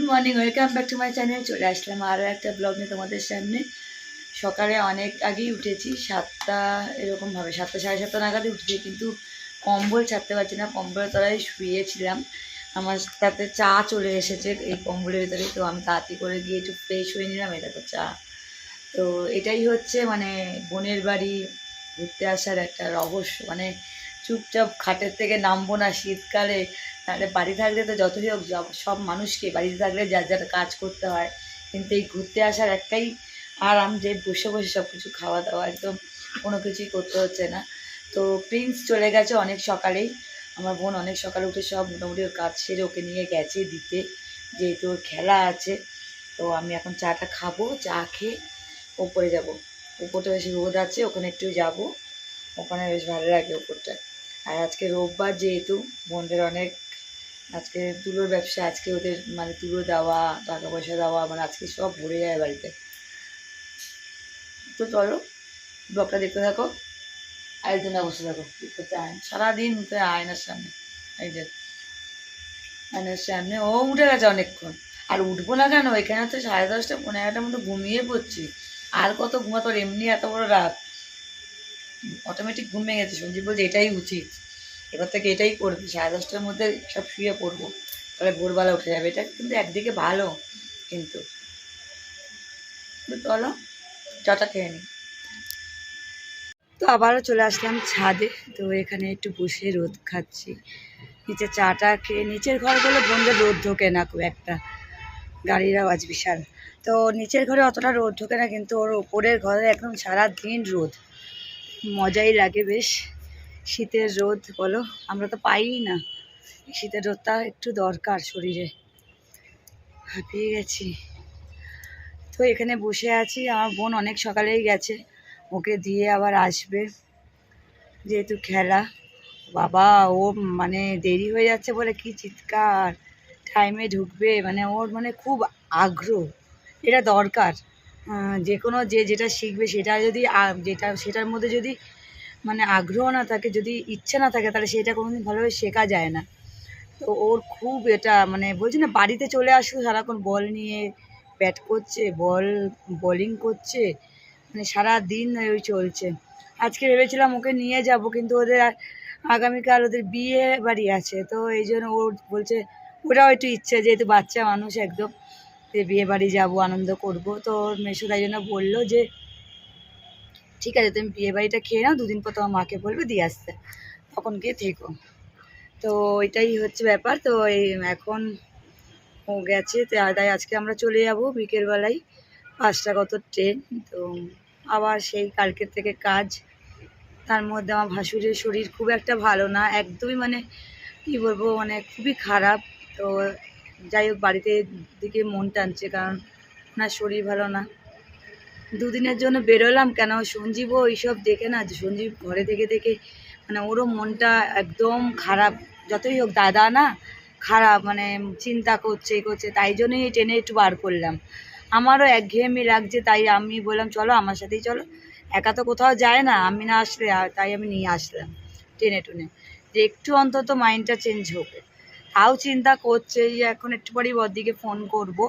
Morning, welcome back to my channel. চলে আসলাম আরও একটা ব্লগ নিয়ে তোমাদের সামনে। সকালে অনেক আগেই উঠেছি, 7টা এরকমভাবে, 7টা সাড়ে 7টা নাগাদই উঠেছি, কিন্তু কম্বল ছাড়তে পারছি না। কম্বলের তলায় শুয়েছিলাম, আমার তাতে চা চলে এসেছে এই কম্বলের ভিতরে। তো আমি তাড়াতাড়ি করে গিয়ে একটু ফ্রেশ হয়ে নিলাম, এটা তো চা। তো এটাই হচ্ছে মানে বোনের বাড়ি ঘুরতে আসার একটা রহস্য। মানে চুপচাপ খাটের থেকে নামবো না শীতকালে, তাহলে বাড়ি থাকলে তো যতই হোক সব মানুষকে বাড়িতে থাকলে যার যার কাজ করতে হয়, কিন্তু এই ঘুরতে আসার একটাই আরাম যে বসে বসে সব কিছু খাওয়া দাওয়া, একদম কোনো কিছুই করতে হচ্ছে না। তো প্রিন্স চলে গেছে অনেক সকালেই, আমার বোন অনেক সকালে উঠে সব মোটামুটি ওর কাজ সেরে ওকে নিয়ে গেছে দিতে, যেহেতু ওর খেলা আছে। তো আমি এখন চাটা খাবো, চা খেয়ে ওপরে যাব। উপরটা বেশি রোদ আছে, ওখানে একটু যাব, ওখানে বেশ ভালো লাগে ওপরটা। আর আজকে রোববার যেহেতু বোনদের অনেক আজকে তুলোর ব্যবসা, আজকে ওদের মানে তুলো দেওয়া, টাকা পয়সা দেওয়া, মানে আজকে সব ভরে যায় বাড়িতে। তো চলো ব্লগটা দেখতে থাকো, আরেকজনে বসে থাকো। করতে সারাদিন উঠে আয়নার সামনে, এই যে আয়নার সামনে ও উঠে গেছে অনেকক্ষণ। আর উঠবো না কেন, এখানে তো 10:30 11টার মতো ঘুমিয়ে পড়ছি। আর কত ঘুমাতো, এমনি এত বড় রাত, অটোমেটিক ঘুম ভেঙে গেছে। সঞ্জীব বলছে এটাই উচিত, এবার থেকে এটাই করবি, 10:30টার মধ্যে সব শুয়ে পড়বো, তাহলে ভোরবেলা উঠে যাবে। এটা কিন্তু একদিকে ভালো, কিন্তু চলো চাটা খেয়ে নিই। তো আবারও চলে আসলাম ছাদে, তো এখানে একটু বসে রোদ খাচ্ছি। নিচে চাটা খেয়ে, নিচের ঘরগুলো বন্ধে রোদ ঢোকে না খুব একটা, গাড়ির আওয়াজ বিশাল। তো নিচের ঘরে অতটা রোদ ঢোকে না, কিন্তু ওর ওপরের ঘরে একদম সারাদিন রোদ, মজাই লাগে বেশ। শীতের রোদ বলো, আমরা তো পাই না, শীতের রোদটা একটু দরকার শরীরে। হাঁপিয়ে গেছি। তো এখানে বসে আছি, আমার বোন অনেক সকালেই গেছে, ওকে দিয়ে আবার আসবে, যেহেতু খেলা। বাবা, ও মানে দেরি হয়ে যাচ্ছে বলে কি চিৎকার, টাইমে ঢুকবে, মানে ওর মানে খুব আগ্রহ, এটা দরকার। যে কোনো যেটা শিখবে সেটা যদি সেটার মধ্যে যদি মানে আগ্রহ না থাকে, যদি ইচ্ছে না থাকে, তাহলে সেটা কোনোদিন ভালোভাবে শেখা যায় না। তো ওর খুব এটা মানে বলছি না, বাড়িতে চলে আসলো সারাক্ষণ বল নিয়ে ব্যাট করছে, বোলিং করছে, মানে সারাদিন ওই চলছে। আজকে ভেবেছিলাম ওকে নিয়ে যাব, কিন্তু ওদের আগামীকাল ওদের বিয়ে বাড়ি আছে, তো এই জন্য ও বলছে, ওটাও একটু ইচ্ছে, যেহেতু বাচ্চা মানুষ একদম, যে বিয়ে বাড়ি যাবো, আনন্দ করব। তো ওর মেসো তাই জন্য বললো যে ঠিক আছে তুমি বিয়ে বাড়িটা খেয়ে নাও, 2 দিন পর তোমার মাকে বলবে দিয়ে আসতে, তখন গিয়ে থেকো। তো এটাই হচ্ছে ব্যাপার। তো এই এখন ও গেছে, তাই আজকে আমরা চলে যাব বিকেলবেলায়, 5টা কত ট্রেন। তো আবার সেই কালকের থেকে কাজ, তার মধ্যে আমার ভাসুরের শরীর খুব একটা ভালো না, একদমই মানে কী বলবো, মানে খুবই খারাপ। তো যাই হোক, বাড়িতে দিকে মন টানছে, কারণ ওনার শরীর ভালো না। 2 দিনের জন্য বেরোলাম, কেন সঞ্জীবও এইসব দেখে না, যে সঞ্জীব ঘরে থেকে থেকে মানে ওরও মনটা একদম খারাপ। যতই হোক দাদা না, খারাপ মানে চিন্তা করছে করছে, তাই জন্যই ট্রেনে একটু বার করলাম। আমারও একঘেয়েমি লাগছে, তাই আমি বললাম চলো আমার সাথেই চলো, একা তো কোথাও যায় না, আমি না আসলে, তাই আমি নিয়ে আসলাম টেনে টুনে, যে একটু অন্তত মাইন্ডটা চেঞ্জ হোক। তাও চিন্তা করছে যে এখন একটু পরেই বড়দিকে ফোন করবো,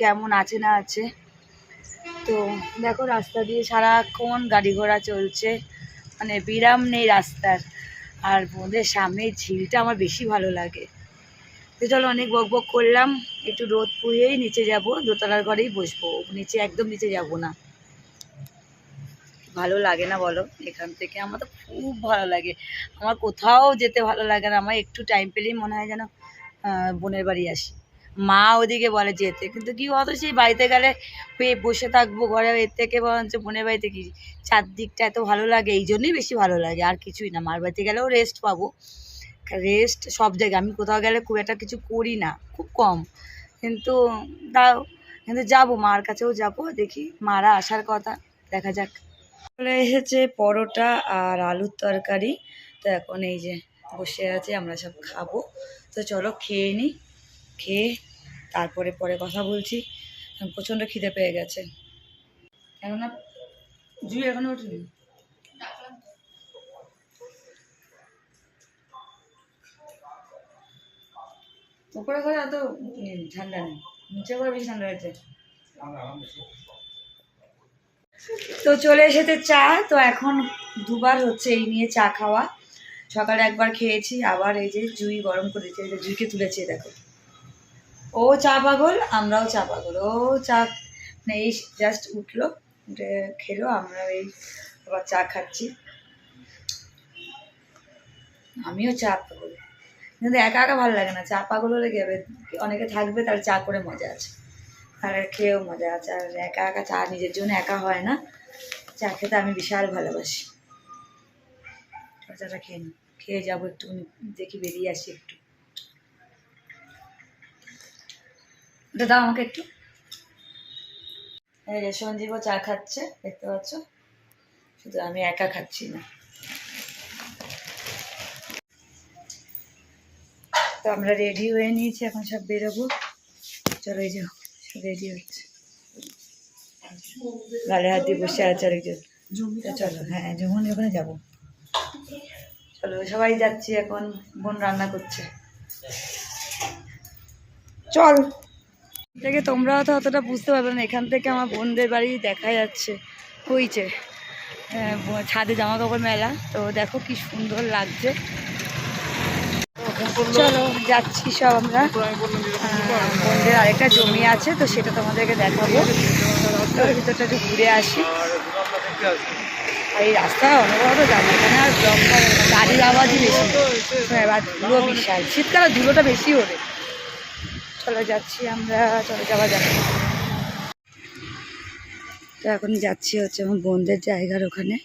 কেমন আছে না আছে। তো দেখো রাস্তা দিয়ে সারাক্ষণ গাড়ি ঘোড়া চলছে, মানে বিরাম নেই রাস্তার। আর বোঁদের সামনে ঝিলটা আমার বেশি ভালো লাগে। তো চলো অনেক বক বক করলাম, একটু রোদ পুড়িয়েই নিচে যাব, দোতলার ঘরেই বসবো, নিচে একদম নিচে যাব না, ভালো লাগে না বলো। এখান থেকে আমার তো খুব ভালো লাগে, আমার কোথাও যেতে ভালো লাগে না, আমার একটু টাইম পেলেই মনে হয় যেন বোনের বাড়ি আসি। মা ওদিকে বলে যেতে, কিন্তু কি বলতো, সেই বাড়িতে গেলে বসে থাকবো ঘরে, এর থেকে বরঞ্চ বোনের বাড়িতে কি চারদিকটা এত ভালো লাগে, এই জন্যই বেশি ভালো লাগে, আর কিছুই না। মার বাড়িতে গেলেও রেস্ট পাবো, রেস্ট সব জায়গায়, আমি কোথাও গেলে খুব একটা কিছু করি না, খুব কম, কিন্তু তাও কিন্তু যাবো, মার কাছেও যাবো, দেখি মারা আসার কথা, দেখা যাক। চলে এসেছে পরোটা আর আলুর তরকারি, তো এখন এই যে বসে আছে, আমরা সব খাবো। তো চলো খেয়ে নিই, খেয়ে তারপরে পরে কথা বলছি, প্রচণ্ড খিদে পেয়ে গেছে। কেননা জুই এখনো ওঠেনি, উপরে ঘরে অত ঠান্ডা নেই। নিচে করে বেশি ঠান্ডা হয়েছে। তো চলে এসেছে চা। তো এখন দুবার হচ্ছে এই নিয়ে চা খাওয়া। সকালে একবার খেয়েছি, আবার এই যে জুই গরম করেছে, এই যে জুইকে তুলেছে দেখো। ও চা পাগল, আমরাও চা পাগল। ও চা মানে এই জাস্ট উঠলো, উঠে খেলো, আমরা এই আবার চা খাচ্ছি। আমিও চা পাগল, কিন্তু একা একা ভালো লাগে না। চা পাগল হলে গেবে অনেকে থাকবে, তার চা করে মজা আছে, আর খেয়েও মজা আছে। আর একা একা চা নিজের জন্য একা হয় না। চা খেতে আমি বিশাল ভালোবাসি। চাটা খেয়ে নিই, খেয়ে যাবো একটু, দেখি বেরিয়ে আসি একটু। ওটা দাও আমাকে একটু। এই যে সঞ্জীবও চা খাচ্ছে, দেখতে পাচ্ছ, শুধু আমি একা খাচ্ছি না। তো আমরা রেডি হয়ে নিয়েছি, এখন সব বেরোবো। চলো, এই যে সব রেডি হচ্ছে, গালে হাত দিয়ে বসে আছে আরেকজন। চলো, হ্যাঁ যখন ওখানে যাবো। চলো সবাই যাচ্ছি এখন। বোন রান্না করছে, চল। দেখে তোমরাও তো অতটা বুঝতে পারবে না, এখান থেকে আমার বোনদের বাড়ি দেখা যাচ্ছে, হয়েছে ছাদে জামা কাপড় মেলা। তো দেখো কি সুন্দর লাগছে। চলো যাচ্ছি সব আমরা। বোনদের আরেকটা জমি আছে, তো সেটা তোমাদেরকে দেখাবো। ভিতরটা একটু ঘুরে আসি। আর এই রাস্তা অনবরত যাবো, এখানে আর ব্লক হবে না, গাড়ির আওয়াজই বেশি। এবার ধুলো বিশাল, শীতকালে ধুলোটা বেশি ওঠে। চলো যাচ্ছি আমরা, চলো যাওয়া যাক। তো এখন যাচ্ছি হচ্ছে আমার বোনদের জায়গার ওখানে।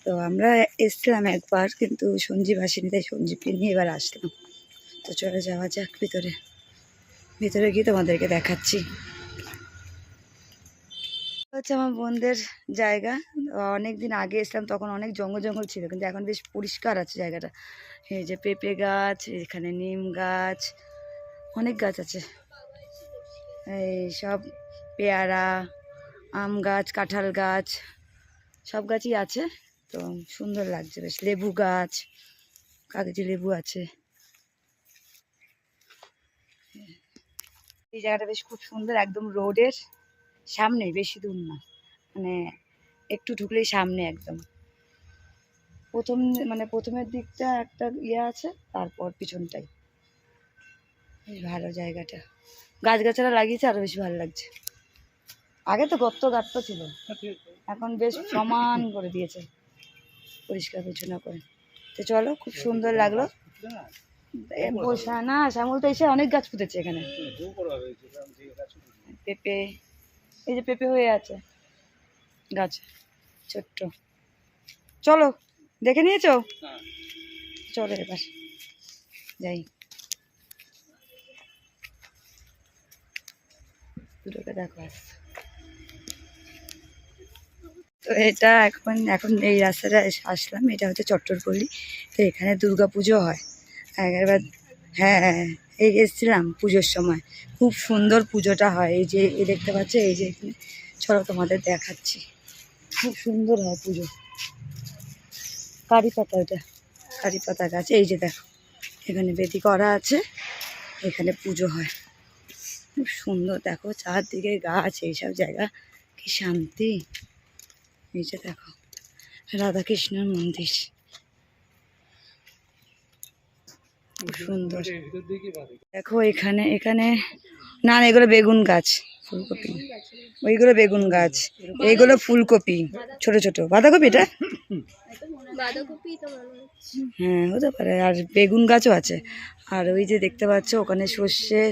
তো আমরা এসছিলাম একবার, কিন্তু সঞ্জীব আসেনি, তাই সঞ্জীবকে নিয়ে এবার আসলাম। তো চলে যাওয়া যাক ভিতরে। ভিতরে গিয়ে তোমাদেরকে দেখাচ্ছি। হচ্ছে আমার বোনদের জায়গা। অনেক দিন আগে এসলাম, তখন অনেক জঙ্গল জঙ্গল ছিল, কিন্তু এখন বেশ পরিষ্কার আছে জায়গাটা। এই যে পেঁপে গাছ, এখানে নিম গাছ, অনেক গাছ আছে। এই সব পেয়ারা, আম গাছ, কাঁঠাল গাছ, সব গাছই আছে। তো সুন্দর লাগছে বেশ। লেবু গাছ, কাগজি লেবু আছে। এই জায়গাটা বেশ খুব সুন্দর, একদম রোডের সামনে, বেশি দূর না, মানে একটু ঢুকলেই সামনে একদম। প্রথমের দিকটা একটা ইয়ে আছে, তারপর পিছনটাই। বেশ ভালো জায়গাটা, গাছগাছালা লাগিয়েছে, আরো বেশি ভালো লাগছে। আগে তো গাত্র ছিল, এখন বেশ সমান করে দিয়েছে, পরিষ্কার পরিচ্ছন্ন করে। তো চলো, খুব সুন্দর লাগলো। না, শ্যামল তো এসে অনেক গাছ পুঁতেছে এখানে। পেঁপে, এই যে পেঁপে হয়ে আছে গাছ, ছোট্ট। চলো, দেখে নিয়েছো? চলো এবার যাই। দুটোকে দেখো। তো এটা এখন এই রাস্তাটা আসলাম, এটা হচ্ছে চট্টরপল্লী। তো এখানে দুর্গাপুজো হয় একবার। হ্যাঁ, এই এসেছিলাম পুজোর সময়, খুব সুন্দর পুজোটা হয়। এই যে দেখতে পাচ্ছ, এই যে এখানে, চলো তোমাদের দেখাচ্ছি, খুব সুন্দর হয় পুজো। কারি পাতা, ওটা কারি পাতা গাছ। এই যে দেখো, এখানে বেদি করা আছে, এখানে পুজো হয়, খুব সুন্দর। দেখো চারদিকে গাছ, এইসব জায়গা কি শান্তি। এই যে দেখো, রাধাকৃষ্ণের মন্দির, খুব সুন্দর। দেখো এখানে এখানে না, এগুলো বেগুন গাছ, ফুলকপি। ওইগুলো বেগুন গাছ, এইগুলো ফুলকপি, ছোট ছোট। বাঁধাকপি এটা, হ্যাঁ হতে পারে। আর বেগুন গাছও আছে। আর ওই যে দেখতে পাচ্ছ ওখানে সর্ষে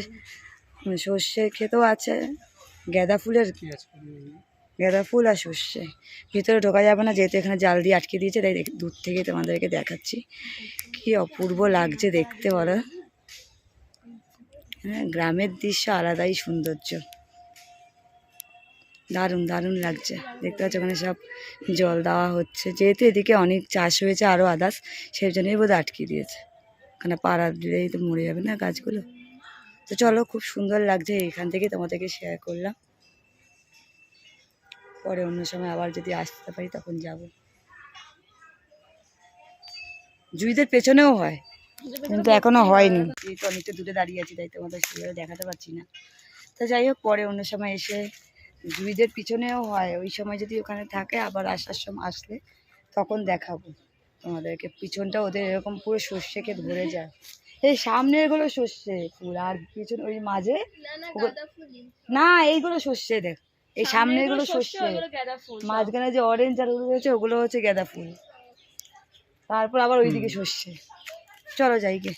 ক্ষেতও আছে। গাঁদা ফুল আর সর্ষে। ভিতরে ঢোকা যাবে না, যেহেতু এখানে জাল দিয়ে আটকে দিয়েছে, তাই দূর থেকে তোমাদেরকে দেখাচ্ছি। কি অপূর্ব লাগছে দেখতে বলো। হ্যাঁ, গ্রামের দৃশ্য আলাদাই সৌন্দর্য, দারুণ দারুণ লাগছে। দেখতে পাচ্ছ ওখানে সব জল দেওয়া হচ্ছে, যেহেতু এদিকে অনেক চাষ হয়েছে আরও আদার্স, সেই জন্যই বোধহয় আটকে দিয়েছে। ওখানে পাড়া দিলেই তো মরে যাবে না গাছগুলো। তো চলো, খুব সুন্দর লাগছে, এখান থেকে তোমাদেরকে শেয়ার করলাম। পরে অন্য সময় আবার যদি আসতে পারি তখন যাব। জুইদের পেছনেও হয়, কিন্তু এখনো হয়নি, যেহেতু অনেকটা দূরে দাঁড়িয়ে আছি, তাই তোমাদের সেভাবে দেখাতে পারছি না। তো তো যাই হোক, পরে অন্য সময় এসে জুইদের পিছনেও হয়, ওই সময় যদি ওখানে থাকে আবার আসার সময় আসলে তখন দেখাবো তোমাদেরকে। পিছনটা ওদের এরকম পুরো সর্ষে ক্ষেত ভরে যায়। এই সামনের গুলো সর্ষে ফুল, আর পিছন ওই মাঝে না, এইগুলো সর্ষে দেখ, এই সামনের গুলো সর্ষে, মাঝখানে যে অরেঞ্জ আর ওগুলো রয়েছে ওগুলো হচ্ছে গাঁদা ফুল, তারপর আবার ওইদিকে সর্ষে। চলো যাই গে,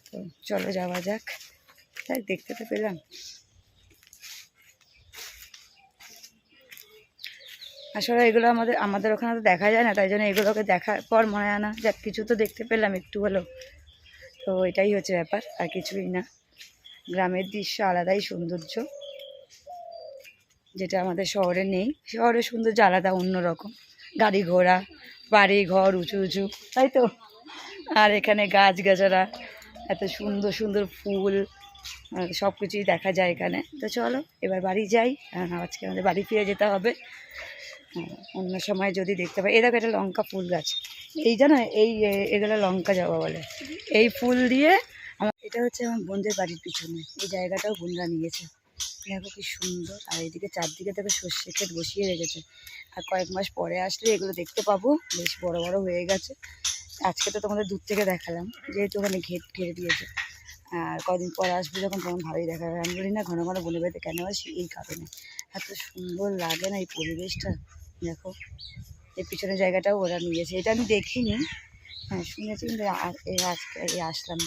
তো চলো যাওয়া যাক। তাই দেখতে তো পেলাম। আসলে এগুলো আমাদের ওখানে তো দেখা যায় না, তাই জন্য এগুলোকে দেখার পর মনে হয় না যাক কিছু তো দেখতে পেলাম একটু হলেও। তো এটাই হচ্ছে ব্যাপার, আর কিছুই না। গ্রামের দৃশ্য আলাদাই সৌন্দর্য, যেটা আমাদের শহরে নেই। শহরের সৌন্দর্য আলাদা, অন্যরকম, গাড়ি ঘোড়া, বাড়ি ঘর উঁচু উঁচু, তাই তো। আর এখানে গাছগাছালা, এত সুন্দর সুন্দর ফুল, সব কিছুই দেখা যায় এখানে। তো চলো এবার বাড়ি যাই, আজকে আমাদের বাড়ি ফিরে যেতে হবে। অন্য সময় যদি দেখতে পাই। এই দেখো, এটা লঙ্কা ফুল গাছ, এই জানো এগুলো লঙ্কা জবা বলে। এই ফুল দিয়ে এটা হচ্ছে আমার বোনদের বাড়ির পিছনে, এই জায়গাটাও বোনরা নিয়েছে। দেখো কি সুন্দর। আর এইদিকে চারদিকে দেখো সর্ষে ক্ষেত বসিয়ে রেখেছে। আর কয়েক মাস পরে আসলে এগুলো দেখতে পাবো, বেশ বড় বড় হয়ে গেছে। আজকে তো তোমাদের দূর থেকে দেখালাম, যেহেতু ওখানে ঘিরে দিয়েছে। আর কদিন পরে আসবে যখন, তখন ভালোই দেখা যাবে। আমি বলি না ঘন ঘন বোনের বাড়িতে কেন আসি, এই কারণে এত সুন্দর লাগে না এই পরিবেশটা। দেখো এই পিছনের জায়গাটাও ওরা নিয়েছে, এটা আমি দেখিনি, হ্যাঁ শুনেছি, কিন্তু আজকে আসলাম,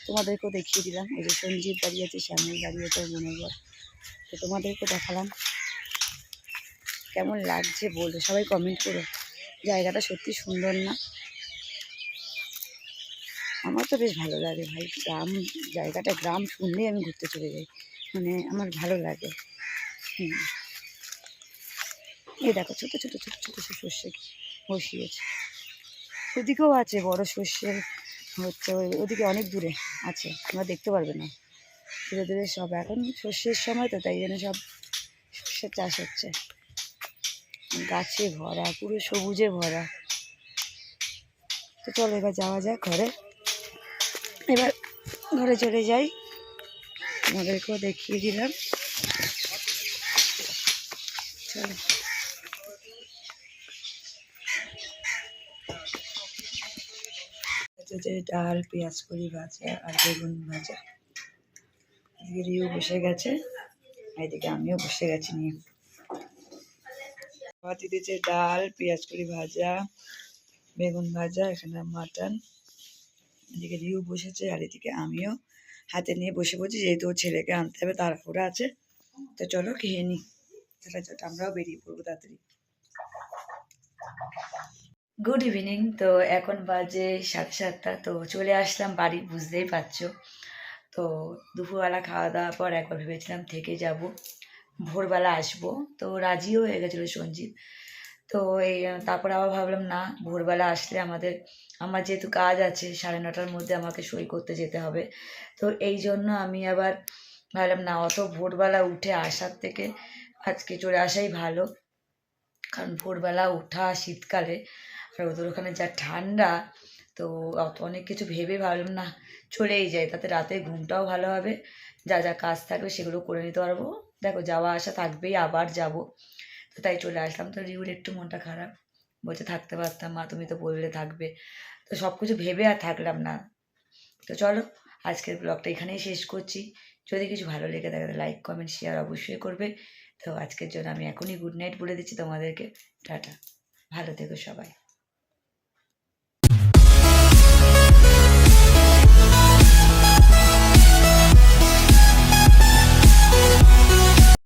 তোমাদেরকেও দেখিয়ে দিলাম। এই যে সঞ্জীব বাড়ি আছে, শ্যামের বাড়ি আছে, বোনের ঘর, তো তোমাদেরকেও দেখালাম। কেমন লাগছে বলো, সবাই কমেন্ট করো। জায়গাটা সত্যি সুন্দর না? আমার তো বেশ ভালো লাগে ভাই, গ্রাম জায়গাটা, গ্রাম শুনলেই আমি ঘুরতে চলে যাই, মানে আমার ভালো লাগে। এই দেখো ছোটো ছোটো ছোটো ছোটো সর্ষে বসিয়েছে। ওদিকেও আছে বড় সর্ষে, হচ্ছে ওদিকে অনেক দূরে আছে, তোমরা দেখতে পারবে না। ধীরে ধীরে সব, এখন সর্ষের সময় তো, তাই জন্য সব সর্ষের চাষ হচ্ছে। গাছে ভরা, পুরো সবুজে ভরা। তো চলো এবার যাওয়া যাক ঘরে, এবার ঘরে চলে যাই, তোমাদেরকেও দেখিয়ে দিলাম। চলো যে ডাল, পেঁয়াজ কড়ি ভাজা আর বেগুন ভাজা। এদিকে রিউ বসে গেছে, এদিকে আমিও বসে গেছি নিয়ে। ভাত দিয়েছে ডাল, পেঁয়াজ কড়ি ভাজা, বেগুন ভাজা, এখানে মাটন। এদিকে রিউ বসেছে, আর এদিকে আমিও হাতে নিয়ে বসে পড়ছি, যেহেতু ওর ছেলেকে আনতে হবে, তাড়াহুড়ো আছে। তো চলো খেয়ে নিই, চটা আমরাও বেরিয়ে পড়বো তাড়াতাড়ি। Good evening. তো এখন বাজে 7:30। তো চলে আসলাম বাড়ি, বুঝতেই পারছো। তো দুপুরবেলা খাওয়া দাওয়ার পর একবার ভেবেছিলাম থেকে যাব, ভোরবেলা আসবো। তো রাজিও হয়ে গেছিলো সঞ্জীব। তো এই তারপর আবার ভাবলাম না, ভোরবেলা আসলে আমার যেহেতু কাজ আছে, 9:30টার মধ্যে আমাকে সই করতে যেতে হবে। তো এই জন্য আমি আবার ভাবলাম না, অত ভোরবেলা উঠে আসার থেকে আজকে চলে আসাই ভালো। কারণ ভোরবেলা ওঠা শীতকালে, আর ওদের ওখানে যা ঠান্ডা, তো অনেক কিছু ভেবে ভাবলাম না, চলেই যাই, তাতে রাতে ঘুমটাও ভালো হবে, যা যা কাজ থাকবে সেগুলো করে নিতে পারবো। দেখো যাওয়া আসা থাকবেই, আবার যাব, তো তাই চলে আসলাম। তো রিউর একটু মনটা খারাপ, বলছে থাকতে পারতাম মা, তুমি তো বললে থাকবে। তো সব কিছু ভেবে আর থাকলাম না। তো চলো আজকের ব্লগটা এখানেই শেষ করছি। যদি কিছু ভালো লেগে থাকে লাইক কমেন্ট শেয়ার অবশ্যই করবে। তো আজকের জন্য আমি এখনই গুড নাইট বলে দিচ্ছি তোমাদেরকে, টাটা, ভালো থেকো সবাই।